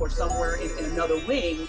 or somewhere in another wing,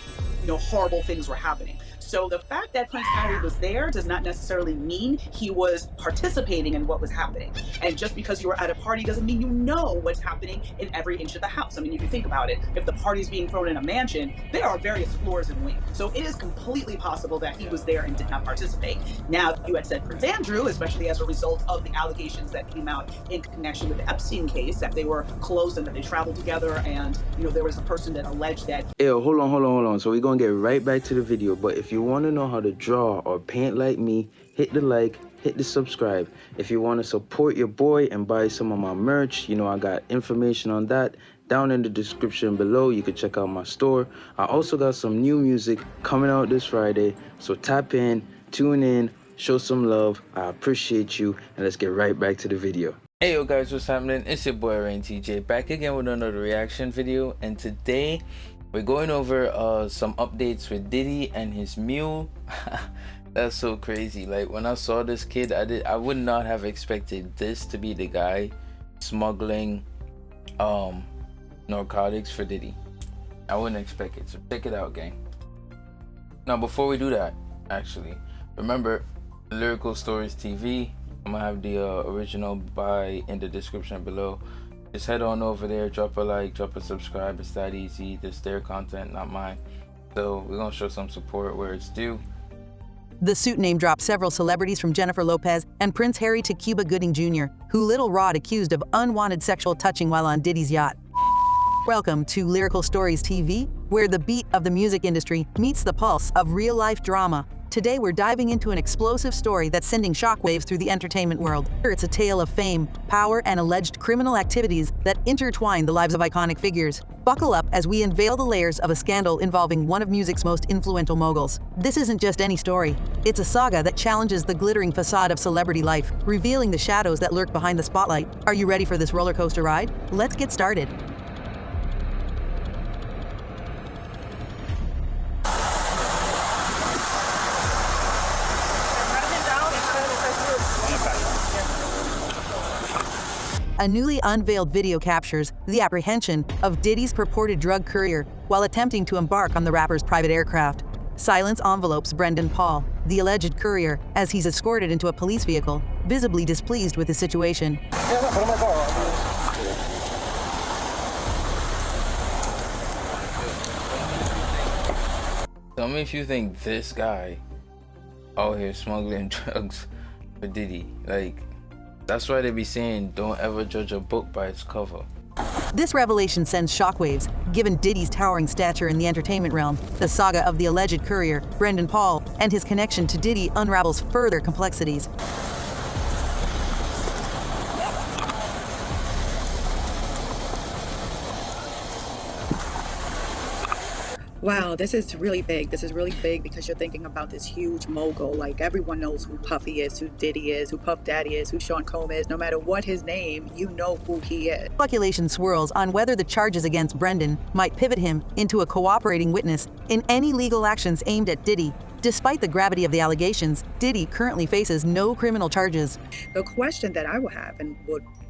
horrible things were happening. So the fact that Prince Harry was there does not necessarily mean he was participating in what was happening. And just because you were at a party doesn't mean you know what's happening in every inch of the house. I mean, if you think about it, if the party's being thrown in a mansion, there are various floors and wings. So it is completely possible that he was there and did not participate. Now, you had said Prince Andrew, especially as a result of the allegations that came out in connection with the Epstein case, that they were close and that they traveled together, and there was a person that alleged that. Ew, hold on. So we're gonna get right back to the video, but if you want to know how to draw or paint like me, hit the like, hit the subscribe. If you want to support your boy and buy some of my merch, I got information on that down in the description below. You can check out my store. I also got some new music coming out this Friday, so tap in, tune in, show some love. I appreciate you, and let's get right back to the video. Hey yo guys, what's happening? It's your boy Araine TJ, back again with another reaction video, and today we're going over some updates with Diddy and his mule. That's so crazy. Like, when I saw this kid, I would not have expected this to be the guy smuggling narcotics for Diddy. I wouldn't expect it. So check it out, gang. Now before we do that, actually, remember Lyrical Stories TV. I'm gonna have the original buy in the description below. Just head on over there, drop a like, drop a subscribe. It's that easy. This is their content, not mine. So we're gonna show some support where it's due. The suit name dropped several celebrities from Jennifer Lopez and Prince Harry to Cuba Gooding Jr., who Little Rod accused of unwanted sexual touching while on Diddy's yacht. Welcome to Lyrical Stories TV, where the beat of the music industry meets the pulse of real-life drama. Today we're diving into an explosive story that's sending shockwaves through the entertainment world. It's a tale of fame, power, and alleged criminal activities that intertwine the lives of iconic figures. Buckle up as we unveil the layers of a scandal involving one of music's most influential moguls. This isn't just any story. It's a saga that challenges the glittering facade of celebrity life, revealing the shadows that lurk behind the spotlight. Are you ready for this roller coaster ride? Let's get started. A newly unveiled video captures the apprehension of Diddy's purported drug courier while attempting to embark on the rapper's private aircraft. Silence envelopes Brendan Paul, the alleged courier, as he's escorted into a police vehicle, visibly displeased with the situation. Tell me if you think this guy out here smuggling drugs for Diddy, like, that's why they be saying don't ever judge a book by its cover. This revelation sends shockwaves, given Diddy's towering stature in the entertainment realm. The saga of the alleged courier, Brendan Paul, and his connection to Diddy unravels further complexities. Wow, this is really big. This is really big because you're thinking about this huge mogul. Like, everyone knows who Puffy is, who Diddy is, who Puff Daddy is, who Sean Combs is. No matter what his name, you know who he is. Speculation swirls on whether the charges against Brendan might pivot him into a cooperating witness in any legal actions aimed at Diddy. Despite the gravity of the allegations, Diddy currently faces no criminal charges. The question that I will have, and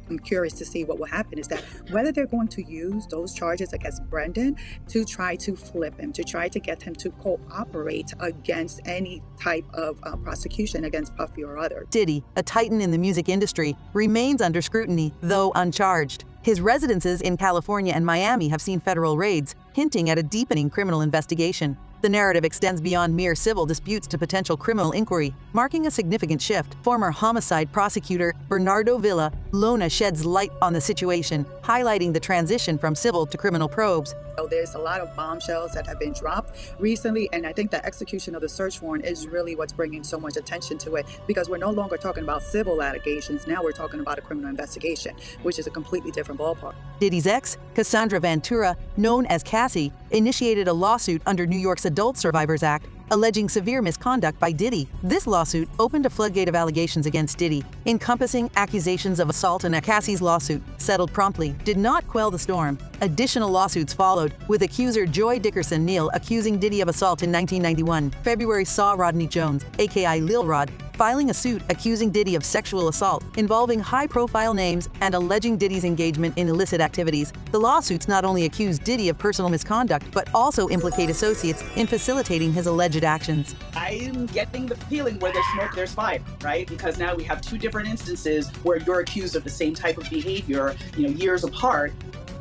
I'm curious to see what will happen, is that whether they're going to use those charges against Brendan to try to flip him, to try to get him to cooperate against any type of prosecution against Puffy or others. Diddy, a titan in the music industry, remains under scrutiny, though uncharged. His residences in California and Miami have seen federal raids, hinting at a deepening criminal investigation. The narrative extends beyond mere civil disputes to potential criminal inquiry, marking a significant shift. Former homicide prosecutor Bernardo Villa Lona sheds light on the situation, highlighting the transition from civil to criminal probes. So there's a lot of bombshells that have been dropped recently, and I think the execution of the search warrant is really what's bringing so much attention to it, because we're no longer talking about civil allegations. Now we're talking about a criminal investigation, which is a completely different ballpark. Diddy's ex, Cassandra Ventura, known as Cassie, initiated a lawsuit under New York's Adult Survivors Act, alleging severe misconduct by Diddy. This lawsuit opened a floodgate of allegations against Diddy, encompassing accusations of assault, and Cassie's lawsuit, settled promptly, did not quell the storm. Additional lawsuits followed, with accuser Joy Dickerson Neal accusing Diddy of assault in 1991. February saw Rodney Jones, aka Lil Rod, filing a suit accusing Diddy of sexual assault, involving high-profile names and alleging Diddy's engagement in illicit activities. The lawsuits not only accuse Diddy of personal misconduct, but also implicate associates in facilitating his alleged actions. I'm getting the feeling where there's smoke, there's fire, right? Because now we have two different instances where you're accused of the same type of behavior, years apart.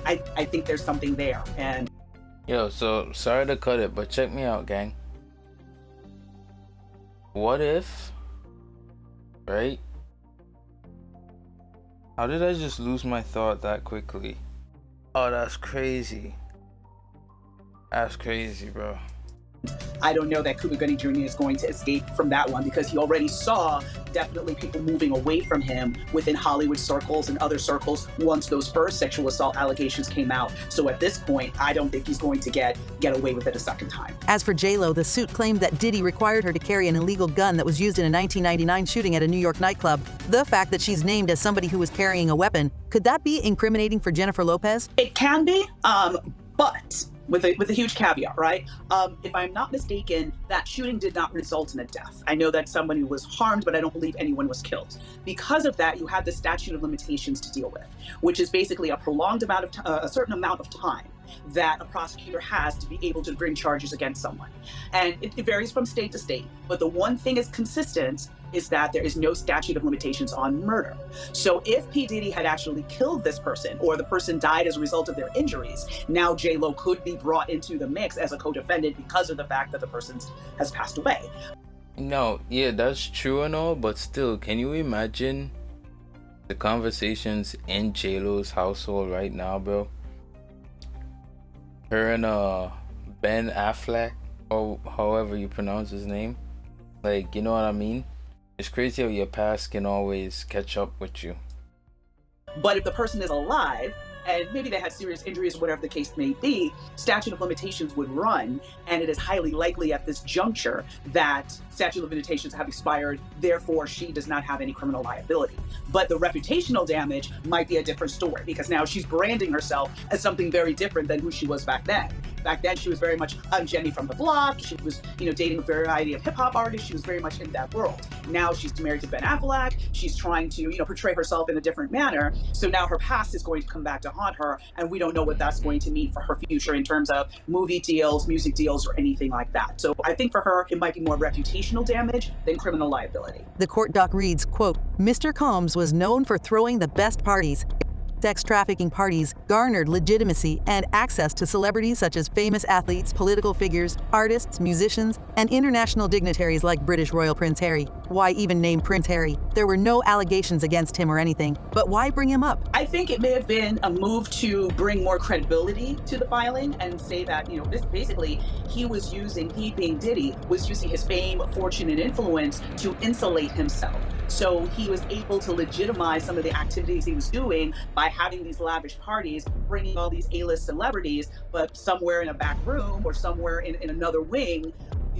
I think there's something there. And yo, so sorry to cut it, but check me out, gang. What if, right? How did I just lose my thought that quickly? Oh, that's crazy. That's crazy, bro. I don't know that Cuba Gooding Jr. is going to escape from that one, because he already saw definitely people moving away from him within Hollywood circles and other circles once those first sexual assault allegations came out. So at this point, I don't think he's going to get away with it a second time. As for J-Lo, the suit claimed that Diddy required her to carry an illegal gun that was used in a 1999 shooting at a New York nightclub. The fact that she's named as somebody who was carrying a weapon, could that be incriminating for Jennifer Lopez? It can be, but with a huge caveat, right? If I'm not mistaken, that shooting did not result in a death. I know that somebody was harmed, but I don't believe anyone was killed. Because of that, you have the statute of limitations to deal with, which is basically a prolonged amount of a certain amount of time that a prosecutor has to be able to bring charges against someone. And it varies from state to state, but the one thing is consistent is that there is no statute of limitations on murder. So if P. Diddy had actually killed this person, or the person died as a result of their injuries, now J-Lo could be brought into the mix as a co-defendant because of the fact that the person has passed away. No, yeah, that's true and all, but still, can you imagine the conversations in J-Lo's household right now, bro? Her and Ben Affleck, or however you pronounce his name, like, you know what I mean? It's crazy how your past can always catch up with you. But if the person is alive, and maybe they had serious injuries or whatever the case may be, statute of limitations would run, and it is highly likely at this juncture that statute of limitations have expired, therefore she does not have any criminal liability. But the reputational damage might be a different story, because now she's branding herself as something very different than who she was back then. Back then, she was very much Jenny from the block. She was, dating a variety of hip hop artists. She was very much in that world. Now she's married to Ben Affleck. She's trying to, portray herself in a different manner. So now her past is going to come back to haunt her, and we don't know what that's going to mean for her future in terms of movie deals, music deals, or anything like that. So I think for her, it might be more reputational damage than criminal liability. The court doc reads, quote, Mr. Combs was known for throwing the best parties. Sex trafficking parties garnered legitimacy and access to celebrities such as famous athletes, political figures, artists, musicians, and international dignitaries like British Royal Prince Harry. Why even name Prince Harry? There were no allegations against him or anything, but why bring him up? I think it may have been a move to bring more credibility to the filing and say that, basically he being Diddy, was using his fame, fortune, and influence to insulate himself. So he was able to legitimize some of the activities he was doing by having these lavish parties, bringing all these A-list celebrities, but somewhere in a back room or somewhere in another wing,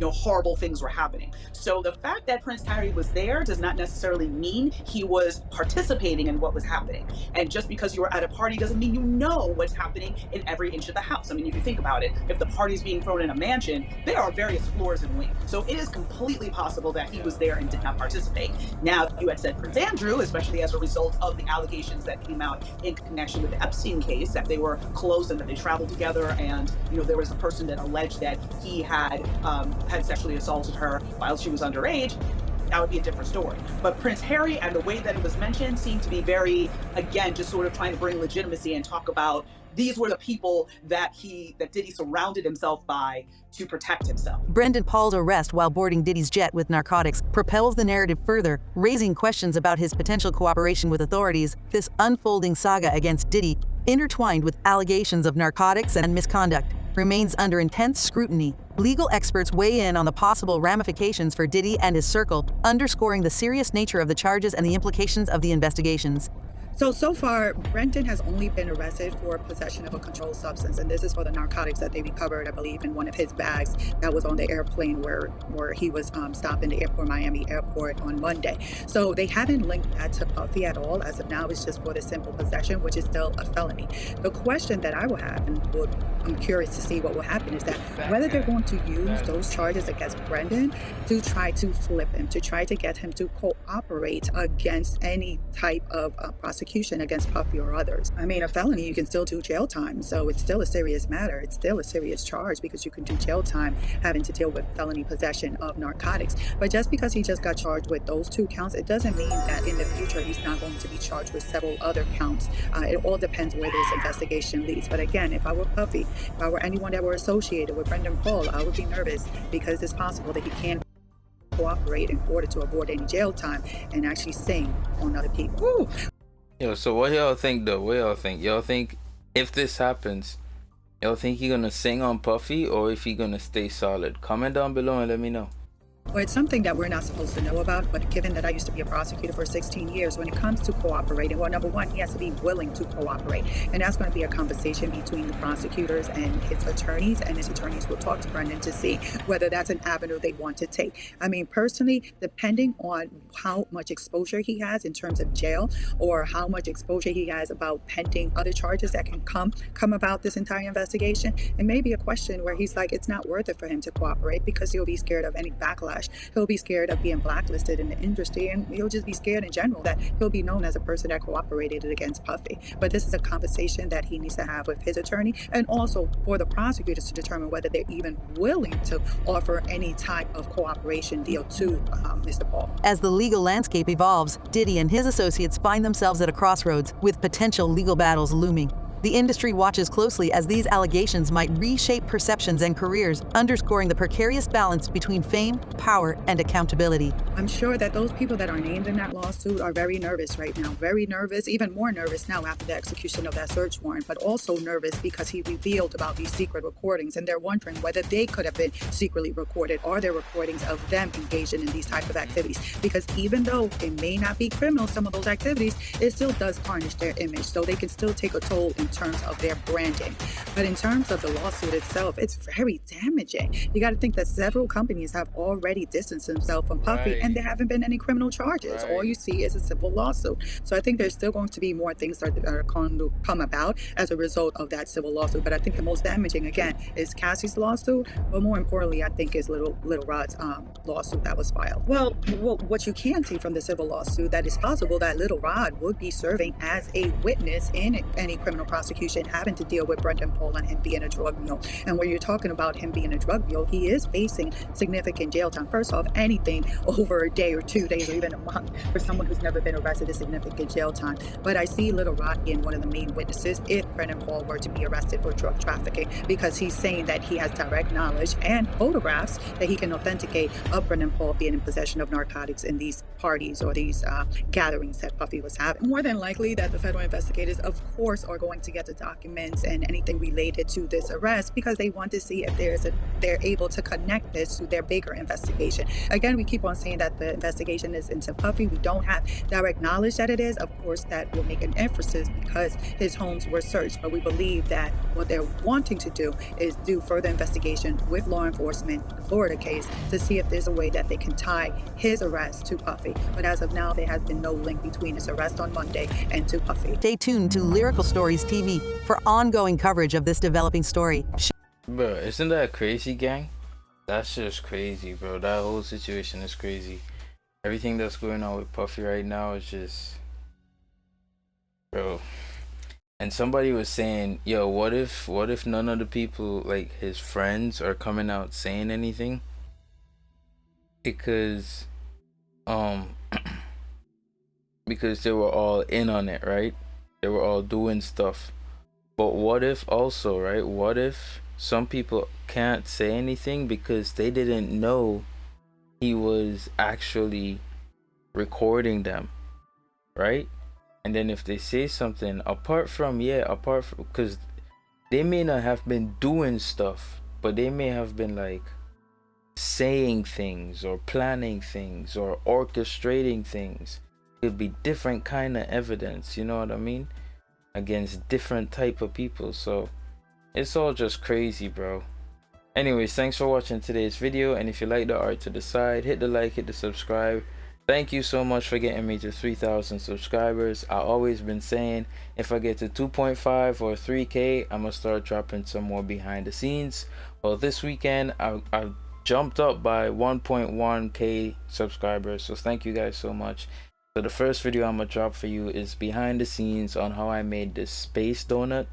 horrible things were happening. So the fact that Prince Harry was there does not necessarily mean he was participating in what was happening. And just because you were at a party doesn't mean you know what's happening in every inch of the house. I mean, if you think about it, if the party's being thrown in a mansion, there are various floors and wings. So it is completely possible that he was there and did not participate. Now, if you had said Prince Andrew, especially as a result of the allegations that came out in connection with the Epstein case, that they were close and that they traveled together, and there was a person that alleged that he had sexually assaulted her while she was underage, that would be a different story. But Prince Harry and the way that it was mentioned seemed to be very, again, just sort of trying to bring legitimacy and talk about these were the people that Diddy surrounded himself by to protect himself. Brendan Paul's arrest while boarding Diddy's jet with narcotics propels the narrative further, raising questions about his potential cooperation with authorities. This unfolding saga against Diddy, intertwined with allegations of narcotics and misconduct, remains under intense scrutiny. Legal experts weigh in on the possible ramifications for Diddy and his circle, underscoring the serious nature of the charges and the implications of the investigations. So far, Brenton has only been arrested for possession of a controlled substance, and this is for the narcotics that they recovered, I believe, in one of his bags that was on the airplane where he was stopped in the airport, Miami airport on Monday. So they haven't linked that to Puffy at all. As of now, it's just for the simple possession, which is still a felony. The question that I will have, and I'm curious to see what will happen, is that whether they're going to use those charges against Brendan to try to flip him, to try to get him to cooperate against any type of prosecution against Puffy or others. I mean, a felony, you can still do jail time. So it's still a serious matter. It's still a serious charge because you can do jail time having to deal with felony possession of narcotics. But just because he just got charged with those 2 counts, it doesn't mean that in the future he's not going to be charged with several other counts. It all depends where this investigation leads. But again, if I were Puffy, if I were anyone that were associated with Brendan Paul, I would be nervous because it's possible that he can cooperate in order to avoid any jail time and actually sing on other people. Woo! Yo, so what y'all think though? What y'all think? Y'all think if this happens, y'all think he gonna sing on Puffy or if he gonna stay solid? Comment down below and let me know. Well, it's something that we're not supposed to know about, but given that I used to be a prosecutor for 16 years, when it comes to cooperating, well, number one, he has to be willing to cooperate. And that's going to be a conversation between the prosecutors and his attorneys will talk to Brendan to see whether that's an avenue they want to take. I mean, personally, depending on how much exposure he has in terms of jail or how much exposure he has about pending other charges that can come about this entire investigation, it may be a question where he's like, it's not worth it for him to cooperate because he'll be scared of any backlash. He'll be scared of being blacklisted in the industry, and he'll just be scared in general that he'll be known as a person that cooperated against Puffy. But this is a conversation that he needs to have with his attorney, and also for the prosecutors to determine whether they're even willing to offer any type of cooperation deal to Mr. Paul. As the legal landscape evolves, Diddy and his associates find themselves at a crossroads with potential legal battles looming. The industry watches closely as these allegations might reshape perceptions and careers, underscoring the precarious balance between fame, power, and accountability. I'm sure that those people that are named in that lawsuit are very nervous right now, very nervous, even more nervous now after the execution of that search warrant, but also nervous because he revealed about these secret recordings, and they're wondering whether they could have been secretly recorded. Are there recordings of them engaging in these type of activities? Because even though it may not be criminal, some of those activities, it still does tarnish their image, so they can still take a toll in terms of their branding. But in terms of the lawsuit itself, it's very damaging. You got to think that several companies have already distanced themselves from Puffy, and there haven't been any criminal charges. All you see is a civil lawsuit. So I think there's still going to be more things that are going to come about as a result of that civil lawsuit. But I think the most damaging, again, is Cassie's lawsuit, but more importantly, I think is Little Rod's lawsuit that was filed. Well, what you can see from the civil lawsuit, that it's possible that Little Rod would be serving as a witness in any criminal prosecution having to deal with Brendan Paul and him being a drug mule. And when you're talking about him being a drug mule, he is facing significant jail time. First off, anything over a day or 2 days or even a month for someone who's never been arrested is significant jail time. But I see Little Rod being one of the main witnesses if Brendan Paul were to be arrested for drug trafficking, because he's saying that he has direct knowledge and photographs that he can authenticate of Brendan Paul being in possession of narcotics in these parties or these gatherings that Puffy was having. More than likely that the federal investigators, of course, are going to get the documents and anything related to this arrest because they want to see if they're able to connect this to their bigger investigation. Again, we keep on saying that the investigation is into Puffy. We don't have direct knowledge that it is. Of course, that will make an emphasis because his homes were searched, but we believe that what they're wanting to do is do further investigation with law enforcement, the Florida case, to see if there's a way that they can tie his arrest to Puffy. But as of now, there has been no link between his arrest on Monday and to Puffy. Stay tuned to Lyrical Stories TV for ongoing coverage of this developing story. Bro, isn't that crazy, gang? That's just crazy, bro. That whole situation is crazy. Everything that's going on with Puffy right now is just... Bro. And somebody was saying, yo, what if none of the people, like his friends, are coming out saying anything? Because, because they were all in on it, right? They were all doing stuff. But what if also, right? What if some people can't say anything because they didn't know he was actually recording them, right? And then if they say something apart from because they may not have been doing stuff, but they may have been like saying things or planning things or orchestrating things, Could be different kind of evidence, you know what I mean, against different type of people. So it's all just crazy, bro. Anyways, thanks for watching today's video, and if you like the art to the side, hit the like, hit the subscribe. Thank you so much for getting me to 3,000 subscribers. I always been saying if I get to 2.5 or 3K, I'm gonna start dropping some more behind the scenes. Well, this weekend I jumped up by 1.1K subscribers, so thank you guys so much. So the first video I'm gonna drop for you is behind the scenes on how I made this space donut.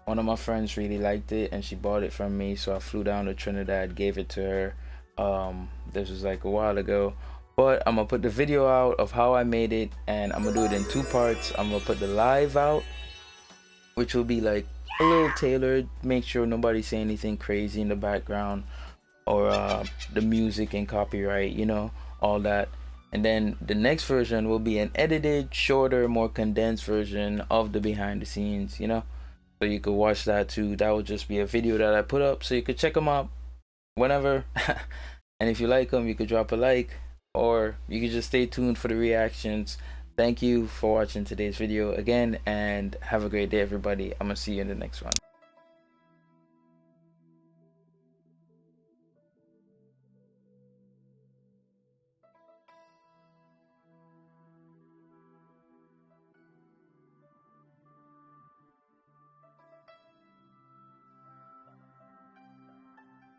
One of my friends really liked it and she bought it from me, so I flew down to Trinidad, gave it to her. This was like a while ago, but I'm gonna put the video out of how I made it, and I'm gonna do it in 2 parts. I'm gonna put the live out, which will be like a little tailored, make sure nobody say anything crazy in the background, or the music and copyright, you know, all that. And then the next version will be an edited, shorter, more condensed version of the behind the scenes, you know, so you could watch that too. That will just be a video that I put up, so you could check them out whenever. And if you like them, you could drop a like, or you could just stay tuned for the reactions. Thank you for watching today's video again, and have a great day, everybody. I'm gonna see you in the next one.